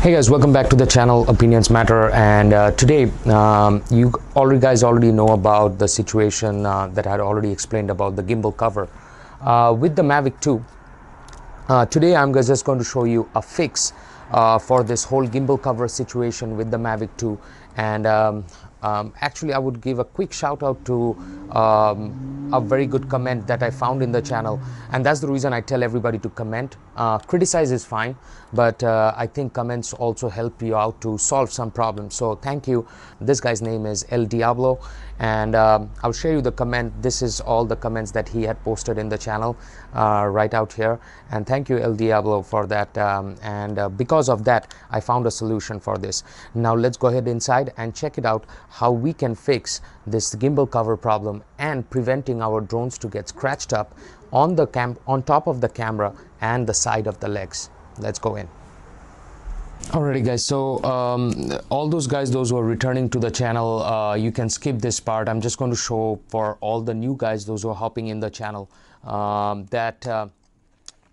Hey guys, welcome back to the channel Opinions Matter. And today you guys already know about the situation that I had already explained about the gimbal cover with the Mavic 2. Today I'm just going to show you a fix for this whole gimbal cover situation with the Mavic 2. And actually I would give a quick shout out to a very good comment that I found in the channel, and that's the reason I tell everybody to comment. Criticize is fine, but I think comments also help you out to solve some problems. So thank you. This guy's name is Diablo, and I'll share you the comment. This is all the comments that he had posted in the channel right out here, and thank you Diablo for that. Because of that I found a solution for this. Now let's go ahead inside and check it out, how we can fix this gimbal cover problem and preventing our drones to get scratched up on top of the camera and the side of the legs. Let's go in. Alrighty guys, so all those who are returning to the channel, you can skip this part. I'm just going to show for all the new guys, those who are hopping in the channel, that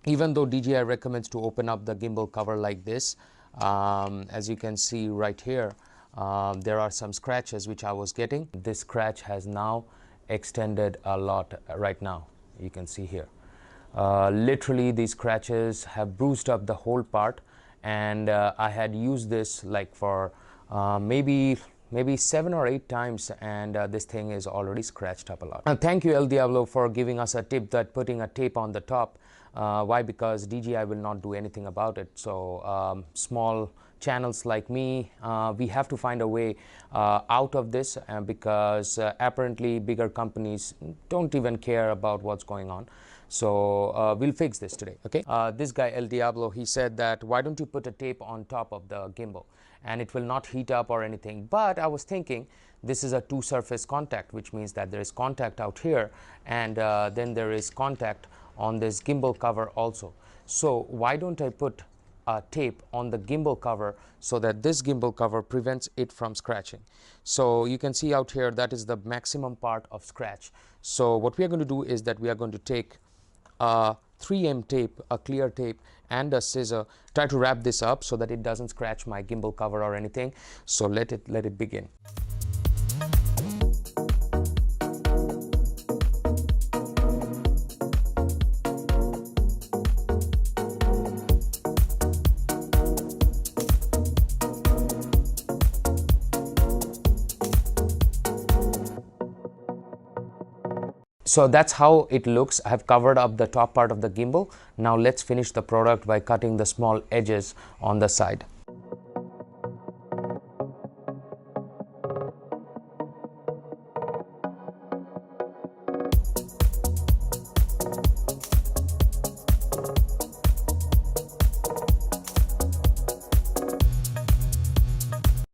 even though DJI recommends to open up the gimbal cover like this, as you can see right here, there are some scratches which I was getting. This scratch has now extended a lot right now. You can see here. Literally these scratches have bruised up the whole part, and I had used this like for maybe 7 or 8 times, and this thing is already scratched up a lot. And thank you Diablo for giving us a tip that putting a tape on the top. Why? Because DJI will not do anything about it. So small channels like me, we have to find a way out of this, because apparently bigger companies don't even care about what's going on. So we'll fix this today. Okay, this guy Diablo, he said that why don't you put a tape on top of the gimbal and it will not heat up or anything. But I was thinking this is a two surface contact, which means that there is contact out here, and then there is contact on this gimbal cover also. So why don't I put a tape on the gimbal cover so that this gimbal cover prevents it from scratching. So you can see out here that is the maximum part of scratch. So what we are going to do is that we are going to take a 3M tape, a clear tape, and a scissor, try to wrap this up so that it doesn't scratch my gimbal cover or anything. So let it begin. So that's how it looks. I have covered up the top part of the gimbal. Now let's finish the product by cutting the small edges on the side.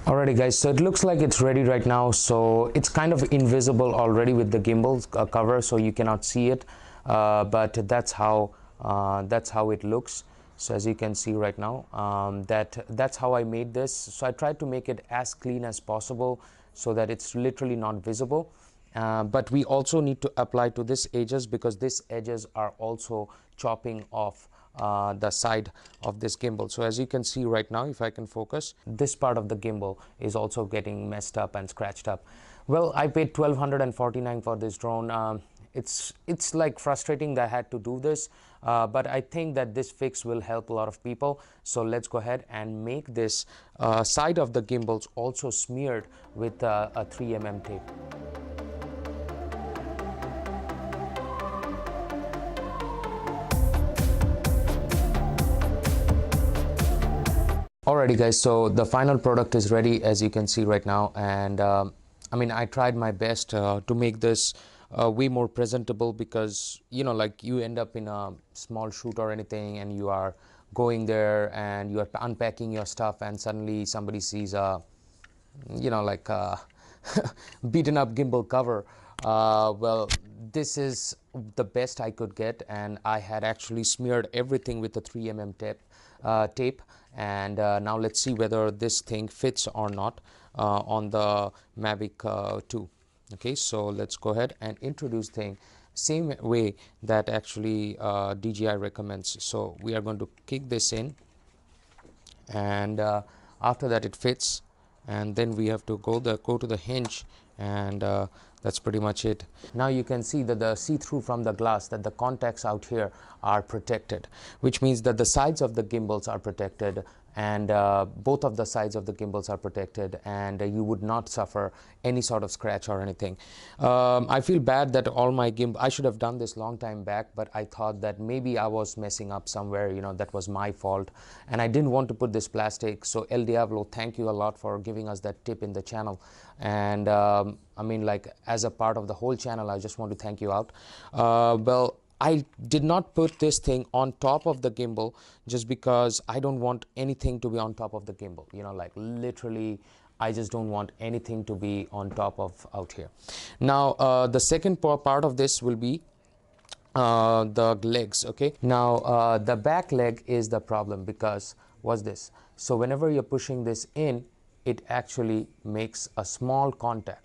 Alrighty guys, so it looks like it's ready right now. So it's kind of invisible already with the gimbal cover, so you cannot see it, but that's how it looks. So as you can see right now, that's how I made this. So I tried to make it as clean as possible so that it's literally not visible, but we also need to apply to this edges, because these edges are also chopping off the side of this gimbal. So as you can see right now, if I can focus, this part of the gimbal is also getting messed up and scratched up. Well, I paid $1,249 for this drone. It's like frustrating that I had to do this, but I think that this fix will help a lot of people. So let's go ahead and make this side of the gimbals also smeared with a 3mm tape. Alrighty guys, so the final product is ready, as you can see right now, and I mean, I tried my best to make this way more presentable, because you know, like you end up in a small shoot or anything and you are going there and you are unpacking your stuff, and suddenly somebody sees a, you know, like a beaten up gimbal cover. Well, this is the best I could get, and I had actually smeared everything with the 3mm tape. And now let's see whether this thing fits or not on the Mavic 2. Okay, so let's go ahead and introduce thing same way that actually DJI recommends. So we are going to kick this in, and after that it fits, and then we have to go to the hinge, and that's pretty much it. Now you can see that the see-through from the glass, that the contacts out here are protected, which means that the sides of the gimbals are protected, and both of the sides of the gimbals are protected, and you would not suffer any sort of scratch or anything. I feel bad that all my gimbal, I should have done this long time back, but I thought that maybe I was messing up somewhere, you know, that was my fault, and I didn't want to put this plastic. So El Diablo, thank you a lot for giving us that tip in the channel, and I mean, like, as a part of the whole channel, I just want to thank you out. Well, I did not put this thing on top of the gimbal just because I don't want anything to be on top of the gimbal, you know, like literally I just don't want anything to be on top of out here. Now the second part of this will be the legs. Okay, now the back leg is the problem, because what's this? So whenever you're pushing this in, it actually makes a small contact.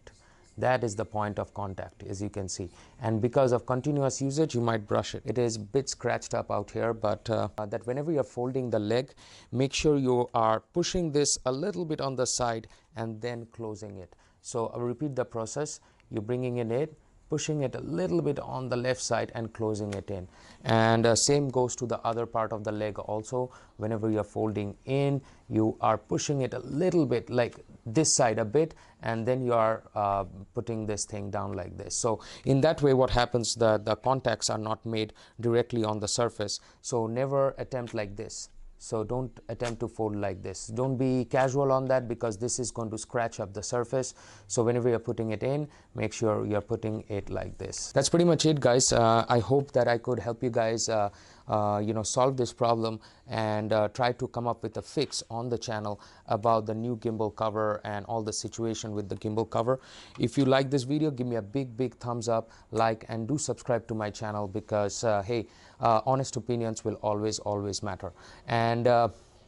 That is the point of contact, as you can see, and because of continuous usage you might brush it. It is a bit scratched up out here, but that whenever you're folding the leg, make sure you are pushing this a little bit on the side and then closing it. So I'll repeat the process. You're bringing it in, pushing it a little bit on the left side and closing it in, and same goes to the other part of the leg also. Whenever you're folding in, you are pushing it a little bit, like this side a bit, and then you are putting this thing down like this. So in that way, what happens, the contacts are not made directly on the surface. So never attempt like this. So don't attempt to fold like this. Don't be casual on that, because this is going to scratch up the surface. So whenever you're putting it in, make sure you're putting it like this. That's pretty much it, guys. I hope that I could help you guys you know, solve this problem and try to come up with a fix on the channel about the new gimbal cover and all the situation with the gimbal cover. If you like this video, give me a big thumbs up, like, and do subscribe to my channel, because hey, honest opinions will always matter. And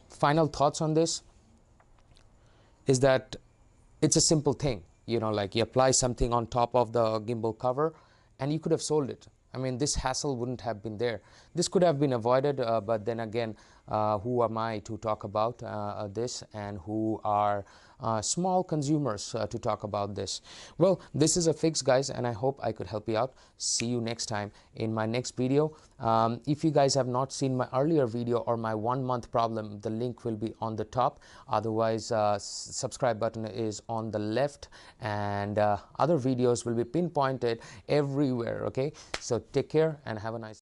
final thoughts on this is that it's a simple thing, you know, like you apply something on top of the gimbal cover and you could have sold it. I mean, this hassle wouldn't have been there. This could have been avoided, but then again, who am I to talk about this, and who are small consumers to talk about this? Well, this is a fix, guys, and I hope I could help you out. See you next time in my next video. If you guys have not seen my earlier video or my 1 month problem, the link will be on the top. Otherwise, subscribe button is on the left, and other videos will be pinpointed everywhere. Okay, so take care and have a nice